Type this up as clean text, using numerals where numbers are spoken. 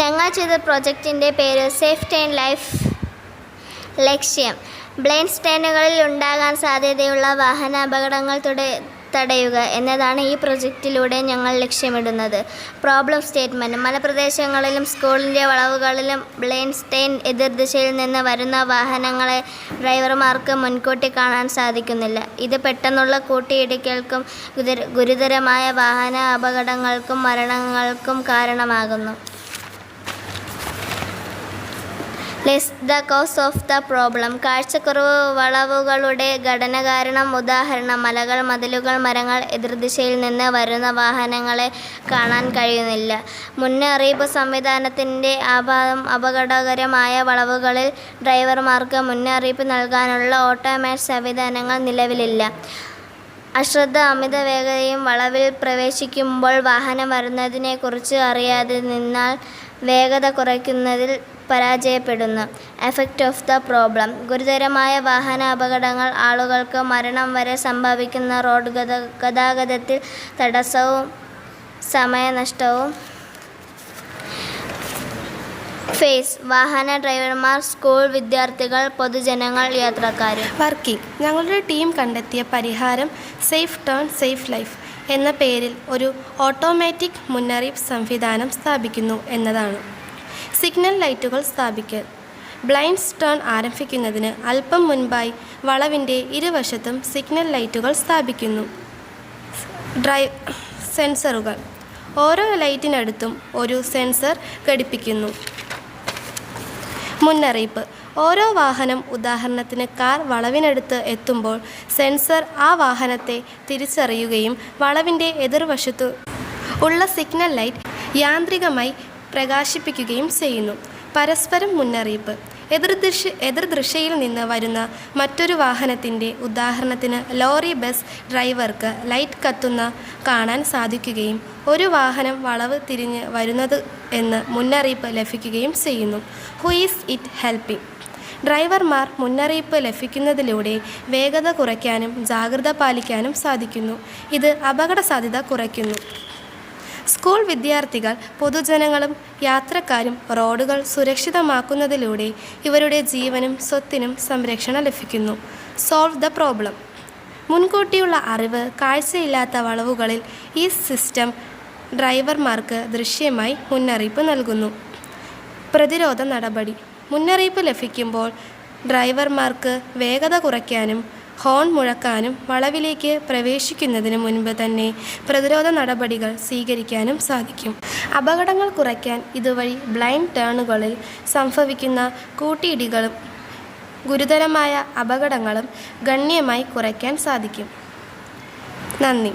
ഞങ്ങൾ ചെയ്ത പ്രൊജക്റ്റിൻ്റെ പേര് സേഫ്റ്റി ആൻഡ് ലൈഫ്. ലക്ഷ്യം: ബ്ലൈൻഡ് സ്പോട്ടുകളിൽ ഉണ്ടാകാൻ സാധ്യതയുള്ള വാഹനാപകടങ്ങൾ തടയുക എന്നതാണ് ഈ പ്രൊജക്റ്റിലൂടെ ഞങ്ങൾ ലക്ഷ്യമിടുന്നത്. പ്രോബ്ലം സ്റ്റേറ്റ്മെൻറ്റ്: മലപ്രദേശങ്ങളിലും സ്കൂളിൻ്റെ വളവുകളിലും ബ്ലൈൻഡ് സ്പോട്ട് എതിർദിശയിൽ നിന്ന് വരുന്ന വാഹനങ്ങളെ ഡ്രൈവർമാർക്ക് മുൻകൂട്ടി കാണാൻ സാധിക്കുന്നില്ല. ഇത് പെട്ടെന്നുള്ള കൂട്ടിയിടികൾക്കും ഗുരുതരമായ വാഹന അപകടങ്ങൾക്കും മരണങ്ങൾക്കും കാരണമാകുന്നു. List the cause of the problem. കാഴ്ചക്കുറവ് വളവുകളുടെ ഘടന കാരണം. ഉദാഹരണം: മലകൾ, മതിലുകൾ, മരങ്ങൾ. എതിർദിശയിൽ നിന്ന് വരുന്ന വാഹനങ്ങളെ കാണാൻ കഴിയുന്നില്ല. മുന്നറിയിപ്പ് സംവിധാനത്തിൻ്റെ അഭാവം. അപകടകരമായ വളവുകളിൽ ഡ്രൈവർമാർക്ക് മുന്നറിയിപ്പ് നൽകാനുള്ള ഓട്ടോമാറ്റിക് സംവിധാനങ്ങൾ നിലവിലില്ല. അശ്രദ്ധ: അമിത വേഗതയും വളവിൽ പ്രവേശിക്കുമ്പോൾ വാഹനം വരുന്നതിനെക്കുറിച്ച് അറിയാതെ നിന്നാൽ വേഗത കുറയ്ക്കുന്നതിൽ പരാജയപ്പെടുന്നു. എഫക്റ്റ് ഓഫ് ദ പ്രോബ്ലം: ഗുരുതരമായ വാഹന അപകടങ്ങൾ. ആളുകൾക്ക് മരണം വരെ സംഭവിക്കുന്ന റോഡ് ഗതാഗതത്തിൽ തടസ്സവും സമയനഷ്ടവും. ഫേസ്: വാഹന ഡ്രൈവർമാർ, സ്കൂൾ വിദ്യാർത്ഥികൾ, പൊതുജനങ്ങൾ, യാത്രക്കാർ. വർക്കിംഗ്: ഞങ്ങളുടെ ടീം കണ്ടെത്തിയ പരിഹാരം സേഫ് ടേൺ സേഫ് ലൈഫ് എന്ന പേരിൽ ഒരു ഓട്ടോമാറ്റിക് മുന്നറിയിപ്പ് സംവിധാനം സ്ഥാപിക്കുന്നു എന്നതാണ്. സിഗ്നൽ ലൈറ്റുകൾ സ്ഥാപിക്കൽ: ബ്ലൈൻഡ് ടേൺ ആരംഭിക്കുന്നതിന് അല്പം മുൻപായി വളവിൻ്റെ ഇരുവശത്തും സിഗ്നൽ ലൈറ്റുകൾ സ്ഥാപിക്കുന്നു. സെൻസറുകൾ: ഓരോ ലൈറ്റിനടുത്തും ഒരു സെൻസർ ഘടിപ്പിക്കുന്നു. മുന്നറിയിപ്പ്: ഓരോ വാഹനം, ഉദാഹരണത്തിന് കാർ, വളവിനടുത്ത് എത്തുമ്പോൾ സെൻസർ ആ വാഹനത്തെ തിരിച്ചറിയുകയും വളവിൻ്റെ എതിർവശത്തു ഉള്ള സിഗ്നൽ ലൈറ്റ് യാന്ത്രികമായി പ്രകാശിപ്പിക്കുകയും ചെയ്യുന്നു. പരസ്പരം മുന്നറിയിപ്പ്: എതിർദിശയിൽ നിന്ന് വരുന്ന മറ്റൊരു വാഹനത്തിൻ്റെ, ഉദാഹരണത്തിന് ലോറി, ബസ് ഡ്രൈവർക്ക് ലൈറ്റ് കത്തുന്ന കാണാൻ സാധിക്കുകയും ഒരു വാഹനം വളവ് തിരിഞ്ഞ് വരുന്നത് എന്ന് മുന്നറിയിപ്പ് ലഭിക്കുകയും ചെയ്യുന്നു. Who is it helping? ഡ്രൈവർമാർ മുന്നറിയിപ്പ് ലഭിക്കുന്നതിലൂടെ വേഗത കുറയ്ക്കാനും ജാഗ്രത പാലിക്കാനും സാധിക്കുന്നു. ഇത് അപകട സാധ്യത കുറയ്ക്കുന്നു. സ്കൂൾ വിദ്യാർത്ഥികൾ, പൊതുജനങ്ങളും യാത്രക്കാരും റോഡുകൾ സുരക്ഷിതമാക്കുന്നതിലൂടെ ഇവരുടെ ജീവനും സ്വത്തിനും സംരക്ഷണം ലഭിക്കുന്നു. സോൾവ് ദ പ്രോബ്ലം: മുൻകൂട്ടിയുള്ള അറിവ്. കാഴ്ചയില്ലാത്ത വളവുകളിൽ ഈ സിസ്റ്റം ഡ്രൈവർമാർക്ക് ദൃശ്യമായി മുന്നറിയിപ്പ് നൽകുന്നു. പ്രതിരോധ നടപടി: മുന്നറിയിപ്പ് ലഭിക്കുമ്പോൾ ഡ്രൈവർമാർക്ക് വേഗത കുറയ്ക്കാനും ഹോൺ മുഴക്കാനും വളവിലേക്ക് പ്രവേശിക്കുന്നതിന് മുൻപ് തന്നെ പ്രതിരോധ നടപടികൾ സ്വീകരിക്കാനും സാധിക്കും. അപകടങ്ങൾ കുറയ്ക്കാൻ ഇതുവഴി ബ്ലൈൻഡ് ടേണുകളിൽ സംഭവിക്കുന്ന കൂട്ടിയിടികളും ഗുരുതരമായ അപകടങ്ങളും ഗണ്യമായി കുറയ്ക്കാൻ സാധിക്കും. നന്ദി.